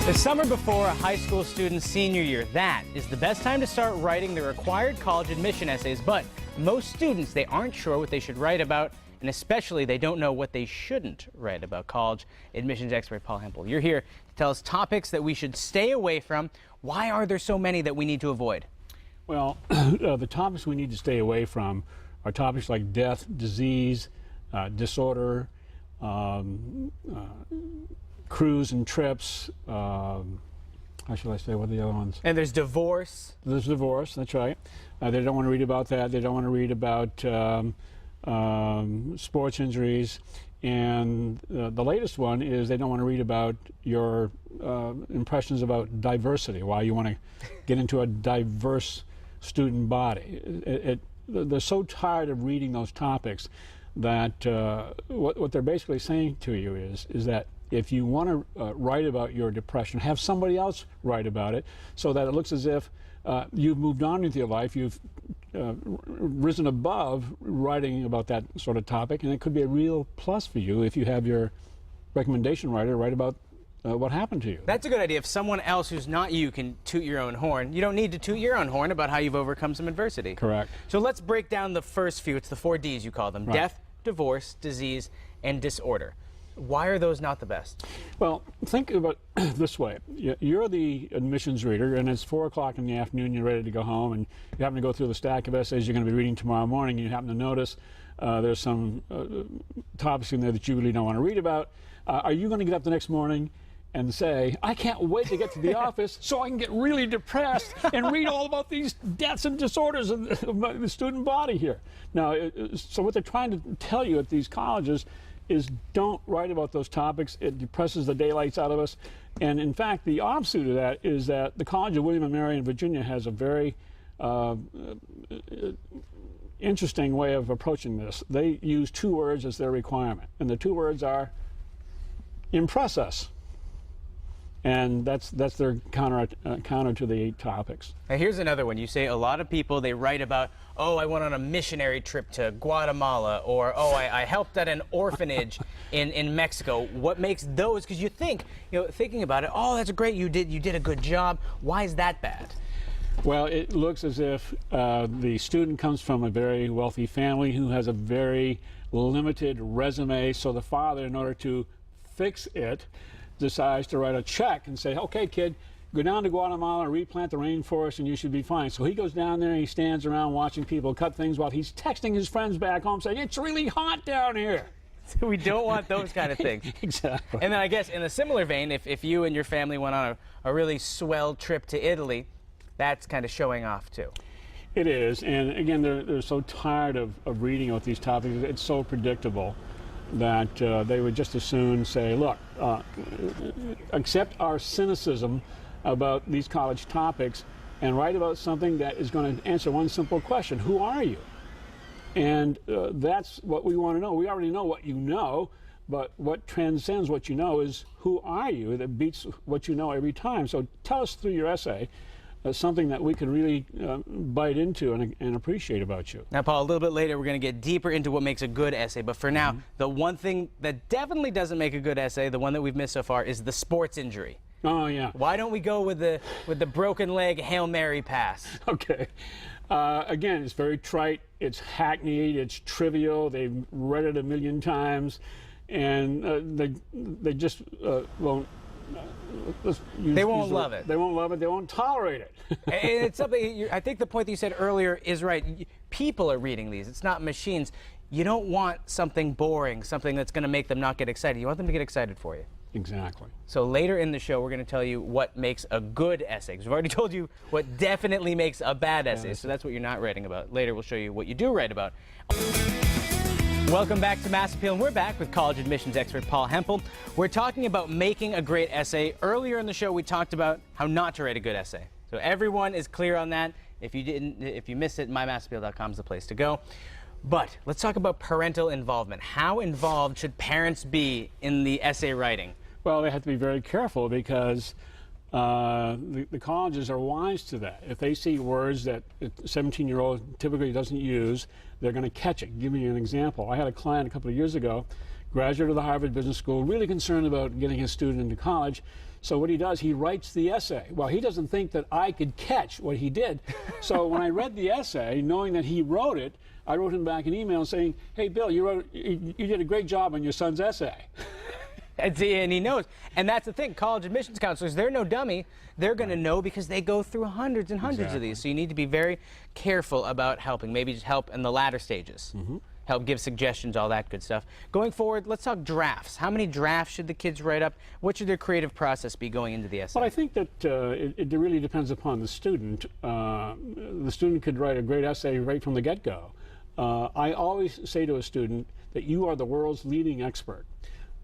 The summer before a high school student's senior year, that is the best time to start writing the required college admission essays, but most students, they aren't sure what they should write about, and especially they don't know what they shouldn't write about. College admissions expert Paul Hempel, you're here to tell us topics that we should stay away from. Why are there so many that we need to avoid? Well, the topics we need to stay away from are topics like death, disease, disorder, cruise and trips, how should I say, what are the other ones? And there's divorce. There's divorce, that's right. They don't want to read about that. They don't want to read about sports injuries. And the latest one is they don't want to read about your impressions about diversity, why you want to get into a diverse student body. They're so tired of reading those topics that what they're basically saying to you is that if you want to write about your depression, have somebody else write about it so that it looks as if you've moved on with your life, you've risen above writing about that sort of topic, and it could be a real plus for you if you have your recommendation writer write about what happened to you. That's a good idea. If someone else who's not you can toot your own horn, you don't need to toot your own horn about how you've overcome some adversity. Correct. So let's break down the first few. It's the 4 Ds you call them. Right. Death, divorce, disease, and disorder. Why are those not the best? Well, think about it this way. You're the admissions reader, and it's 4 o'clock in the afternoon, you're ready to go home, and you happen to go through the stack of essays you're going to be reading tomorrow morning, and you happen to notice there's some topics in there that you really don't want to read about. Are you going to get up the next morning and say, I can't wait to get to the office so I can get really depressed and read all about these deaths and disorders of the student body here? Now, so what they're trying to tell you at these colleges is don't write about those topics. It depresses the daylights out of us. And in fact, the opposite of that is that the College of William & Mary in Virginia has a very interesting way of approaching this. They use 2 words as their requirement, and the 2 words are impress us. And that's their counter to the 8 topics. Now here's another one. You say a lot of people, they write about, oh, I went on a missionary trip to Guatemala, or oh, I helped at an orphanage in Mexico. What makes those? Because you think, thinking about it, oh, that's great. You did a good job. Why is that bad? Well, it looks as if the student comes from a very wealthy family who has a very limited resume. So the father, in order to fix it, decides to write a check and say, okay, kid, go down to Guatemala and replant the rainforest and you should be fine. So he goes down there and he stands around watching people cut things while he's texting his friends back home saying, it's really hot down here. So we don't want those kind of things. Exactly. And then I guess in a similar vein, if you and your family went on a really swell trip to Italy, that's kind of showing off too. It is. And again, they're so tired of reading about these topics. It's so predictable that they would just as soon say, look, accept our cynicism about these college topics and write about something that is going to answer one simple question: who are you? And that's what we want to know. We already know what you know, but what transcends what you know is who are you, that beats what you know every time. So tell us through your essay something that we can really bite into and appreciate about you. Now, Paul, a little bit later we're going to get deeper into what makes a good essay, but for now, the one thing that definitely doesn't make a good essay, the one that we've missed so far, is the sports injury. Oh, yeah. Why don't we go with the broken leg Hail Mary pass? Okay. Again, it's very trite, it's hackneyed, it's trivial, they've read it a million times, and they just won't. They won't love it. They won't love it. They won't tolerate it. And it's something. I think the point that you said earlier is right. People are reading these. It's not machines. You don't want something boring, something that's going to make them not get excited. You want them to get excited for you. Exactly. So later in the show, we're going to tell you what makes a good essay. Because we've already told you what definitely makes a bad essay. So that's what you're not writing about. Later, we'll show you what you do write about. Welcome back to Mass Appeal, and we're back with college admissions expert Paul Hempel. We're talking about making a great essay. Earlier in the show, we talked about how not to write a good essay. So everyone is clear on that. If you missed it, mymassappeal.com is the place to go. But let's talk about parental involvement. How involved should parents be in the essay writing? Well, they have to be very careful because the colleges are wise to that. If they see words that a 17-year-old typically doesn't use, they're going to catch it. Give me an example. I had a client a couple of years ago, graduate of the Harvard Business School, really concerned about getting his student into college. So what he does, he writes the essay. Well, he doesn't think that I could catch what he did. So when I read the essay, knowing that he wrote it, I wrote him back an email saying, "Hey, Bill, you did a great job on your son's essay." And he knows. And that's the thing. College admissions counselors, they're no dummy. They're going to know because they go through hundreds and hundreds of these. So you need to be very careful about helping. Maybe just help in the latter stages. Help give suggestions, all that good stuff. Going forward, let's talk drafts. How many drafts should the kids write up? What should their creative process be going into the essay? Well, I think that it really depends upon the student. The student could write a great essay right from the get-go. I always say to a student that you are the world's leading expert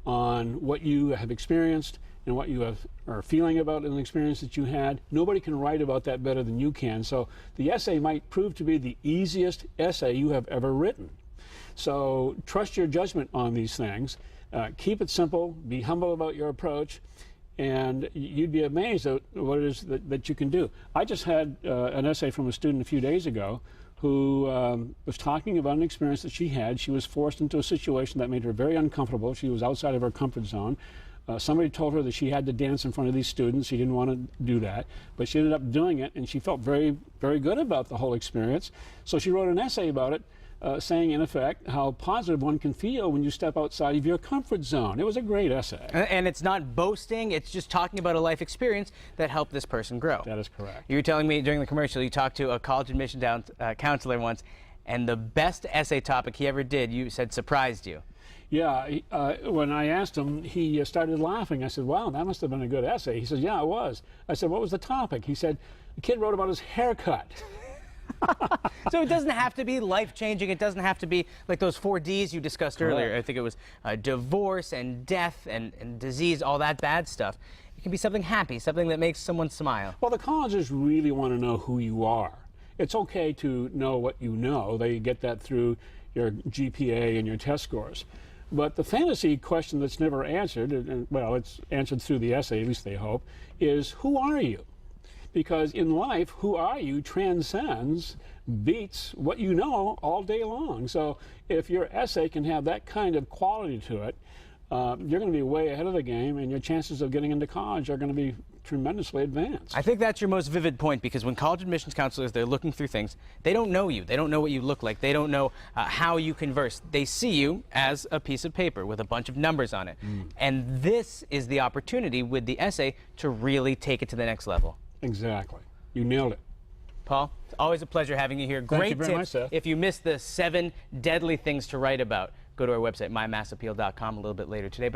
on what you have experienced and what you are feeling about an experience that you had. Nobody can write about that better than you can. So the essay might prove to be the easiest essay you have ever written. So trust your judgment on these things. Keep it simple. Be humble about your approach. And you'd be amazed at what it is that you can do. I just had an essay from a student a few days ago who was talking about an experience that she had. She was forced into a situation that made her very uncomfortable. She was outside of her comfort zone. Somebody told her that she had to dance in front of these students. She didn't want to do that, but she ended up doing it, and she felt very, very good about the whole experience. So she wrote an essay about it, saying, in effect, how positive one can feel when you step outside of your comfort zone. It was a great essay. And it's not boasting, it's just talking about a life experience that helped this person grow. That is correct. You were telling me during the commercial you talked to a college admission counselor once, and the best essay topic he ever did, you said, surprised you. Yeah, when I asked him, he started laughing. I said, "Wow, that must have been a good essay." He said, "Yeah, it was." I said, "What was the topic?" He said, "The kid wrote about his haircut." So it doesn't have to be life-changing. It doesn't have to be like those 4 Ds you discussed earlier. I think it was divorce and death and disease, all that bad stuff. It can be something happy, something that makes someone smile. Well, the colleges really want to know who you are. It's okay to know what you know. They get that through your GPA and your test scores. But the fantasy question that's never answered, and well, it's answered through the essay, at least they hope, is who are you? Because in life, who are you transcends, beats what you know all day long. So if your essay can have that kind of quality to it, you're going to be way ahead of the game, and your chances of getting into college are going to be tremendously advanced. I think that's your most vivid point, because when college admissions counselors, they're looking through things, they don't know you. They don't know what you look like. They don't know how you converse. They see you as a piece of paper with a bunch of numbers on it. And this is the opportunity with the essay to really take it to the next level. Exactly. You nailed it. Paul, it's always a pleasure having you here. Thank you Great very much, tips. Seth. If you missed the 7 deadly things to write about, go to our website, mymassappeal.com, a little bit later today.